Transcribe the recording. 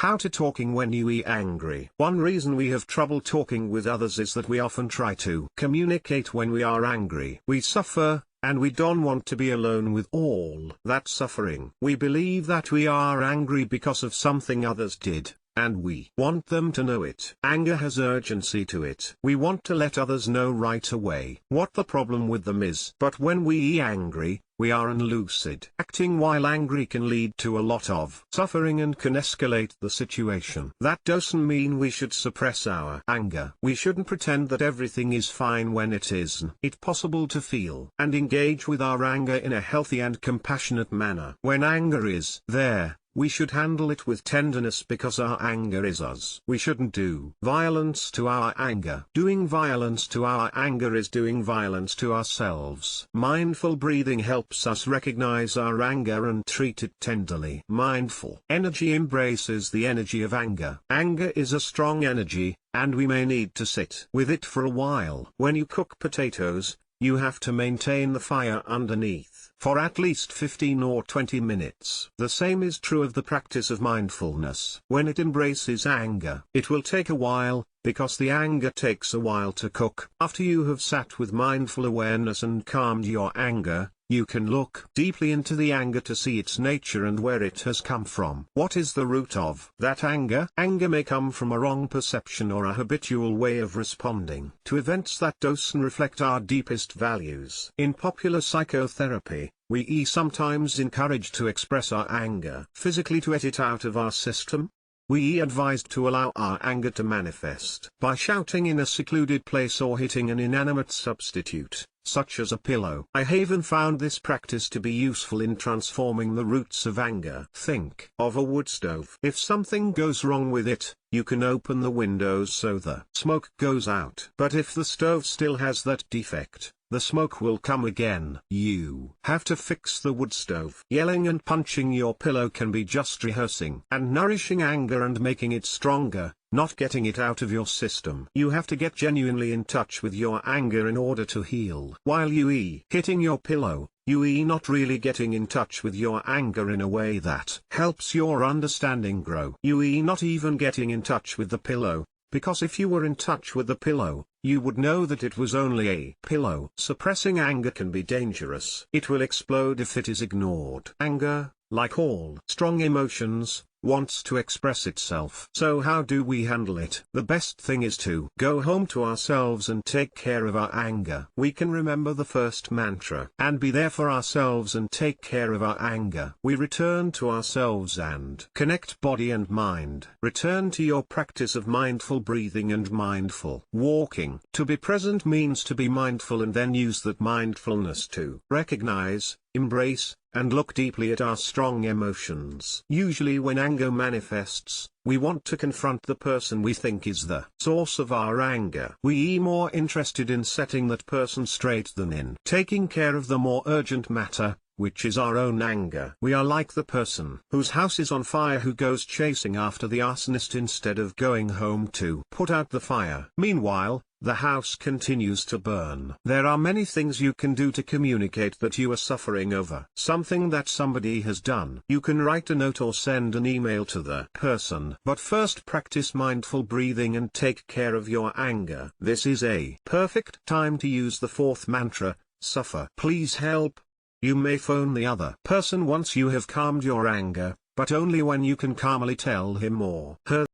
How to talking when you are angry. One reason we have trouble talking with others is that we often try to communicate when we are angry. We suffer, and we don't want to be alone with all that suffering. We believe that we are angry because of something others did, and we want them to know it. Anger has urgency to it. We want to let others know right away what the problem with them is. But when we are angry, we are unlucid. Acting while angry can lead to a lot of suffering and can escalate the situation. That doesn't mean we should suppress our anger. We shouldn't pretend that everything is fine when it isn't. It's possible to feel and engage with our anger in a healthy and compassionate manner. When anger is there, we should handle it with tenderness because our anger is us. We shouldn't do violence to our anger. Doing violence to our anger is doing violence to ourselves. Mindful breathing helps us recognize our anger and treat it tenderly. Mindful energy embraces the energy of anger. Anger is a strong energy, and we may need to sit with it for a while. When you cook potatoes, you have to maintain the fire underneath for at least 15 or 20 minutes. The same is true of the practice of mindfulness. When it embraces anger, it will take a while, because the anger takes a while to cook. After you have sat with mindful awareness and calmed your anger, you can look deeply into the anger to see its nature and where it has come from. What is the root of that anger? Anger may come from a wrong perception or a habitual way of responding to events that don't reflect our deepest values. In popular psychotherapy, we are sometimes encouraged to express our anger physically to get it out of our system. We are advised to allow our anger to manifest by shouting in a secluded place or hitting an inanimate substitute, such as a pillow. I have even found this practice to be useful in transforming the roots of anger. Think of a wood stove. If something goes wrong with it, you can open the windows so the smoke goes out. But if the stove still has that defect, the smoke will come again. You have to fix the wood stove. Yelling and punching your pillow can be just rehearsing and nourishing anger and making it stronger, not getting it out of your system. You have to get genuinely in touch with your anger in order to heal. While you are hitting your pillow, you are not really getting in touch with your anger in a way that helps your understanding grow. You are not even getting in touch with the pillow, because if you were in touch with the pillow, you would know that it was only a pillow. Suppressing anger can be dangerous. It will explode if it is ignored. Anger, like all strong emotions, wants to express itself. So how do we handle it? The best thing is to go home to ourselves and take care of our anger. We can remember the first mantra and be there for ourselves and take care of our anger. We return to ourselves and connect body and mind. Return to your practice of mindful breathing and mindful walking. To be present means to be mindful and then use that mindfulness to recognize, embrace, and look deeply at our strong emotions. Usually when anger manifests, we want to confront the person we think is the source of our anger. We are more interested in setting that person straight than in taking care of the more urgent matter, which is our own anger. We are like the person whose house is on fire who goes chasing after the arsonist instead of going home to put out the fire. Meanwhile, the house continues to burn. There are many things you can do to communicate that you are suffering over something that somebody has done. You can write a note or send an email to the person. But first practice mindful breathing and take care of your anger. This is a perfect time to use the fourth mantra, suffer. Please help. You may phone the other person once you have calmed your anger, but only when you can calmly tell him or her